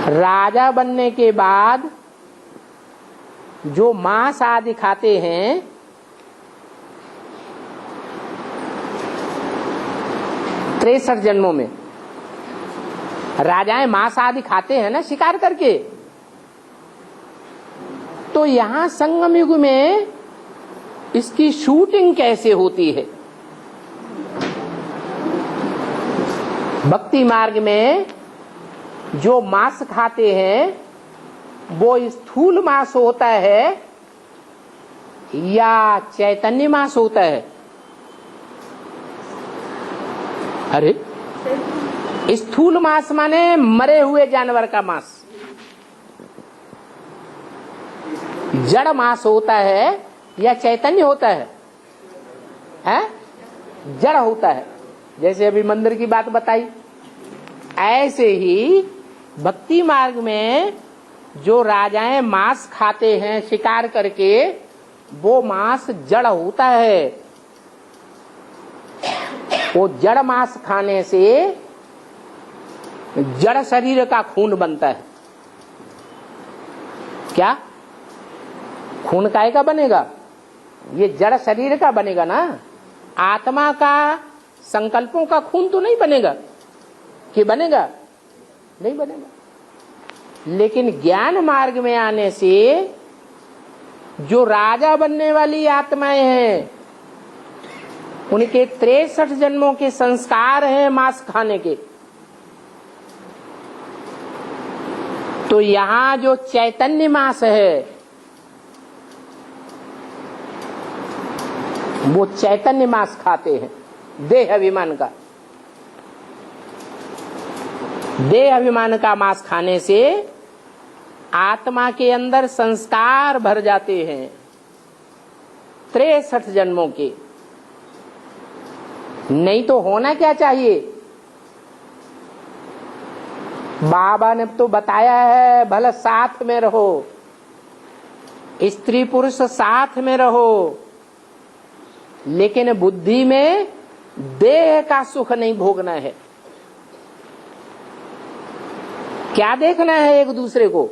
राजा बनने के बाद जो मांस आदि खाते हैं, तिरसठ जन्मों में राजाएं मांस आदि खाते हैं ना शिकार करके। तो यहां संगम युग में इसकी शूटिंग कैसे होती है? भक्ति मार्ग में जो मांस खाते हैं वो स्थूल मांस होता है या चैतन्य मांस होता है? अरे स्थूल मांस माने मरे हुए जानवर का मांस, जड़ मांस होता है या चैतन्य होता है? जड़ होता है। जैसे अभी मंदिर की बात बताई, ऐसे ही भक्ति मार्ग में जो राजाएं मांस खाते हैं शिकार करके, वो मांस जड़ होता है। वो जड़ मांस खाने से जड़ शरीर का खून बनता है। क्या खून काय का बनेगा? ये जड़ शरीर का बनेगा ना। आत्मा का संकल्पों का खून तो नहीं बनेगा कि बनेगा? नहीं बनेगा। लेकिन ज्ञान मार्ग में आने से जो राजा बनने वाली आत्माएं हैं, उनके 63 जन्मों के संस्कार हैं मांस खाने के। तो यहां जो चैतन्य मांस है, वो चैतन्य मांस खाते हैं देह अभिमान का। देह अभिमान का मांस खाने से आत्मा के अंदर संस्कार भर जाते हैं 63 जन्मों के। नहीं तो होना क्या चाहिए? बाबा ने तो बताया है, भले साथ में रहो, स्त्री पुरुष साथ में रहो, लेकिन बुद्धि में देह का सुख नहीं भोगना है। क्या देखना है? एक दूसरे को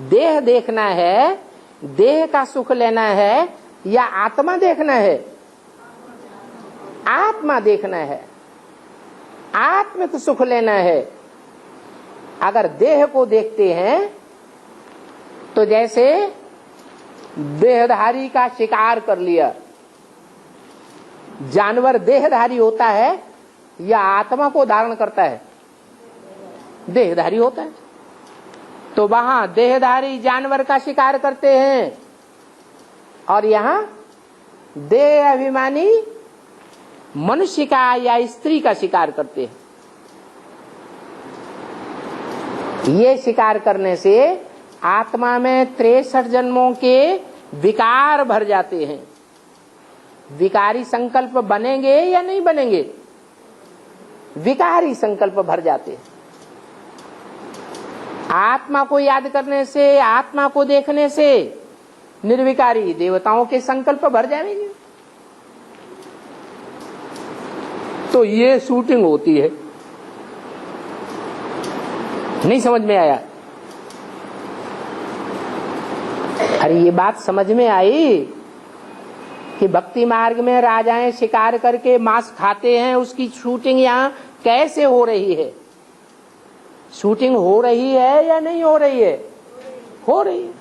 देह देखना है, देह का सुख लेना है, या आत्मा देखना है? आत्मा देखना है, आत्मिक सुख लेना है। अगर देह को देखते हैं तो जैसे देहधारी का शिकार कर लिया, जानवर देहधारी होता है या आत्मा को धारण करता है? देहधारी होता है। तो वहां देहधारी जानवर का शिकार करते हैं और यहां देह अभिमानी मनुष्य का या स्त्री का शिकार करते हैं। ये शिकार करने से आत्मा में 63 जन्मों के विकार भर जाते हैं। विकारी संकल्प बनेंगे या नहीं बनेंगे? विकारी संकल्प भर जाते हैं। आत्मा को याद करने से, आत्मा को देखने से निर्विकारी देवताओं के संकल्प भर जाएंगे। तो ये शूटिंग होती है। नहीं समझ में आया? अरे ये बात समझ में आई कि भक्ति मार्ग में राजाएं शिकार करके मांस खाते हैं, उसकी शूटिंग यहाँ कैसे हो रही है? शूटिंग हो रही है या नहीं हो रही है? हो रही है।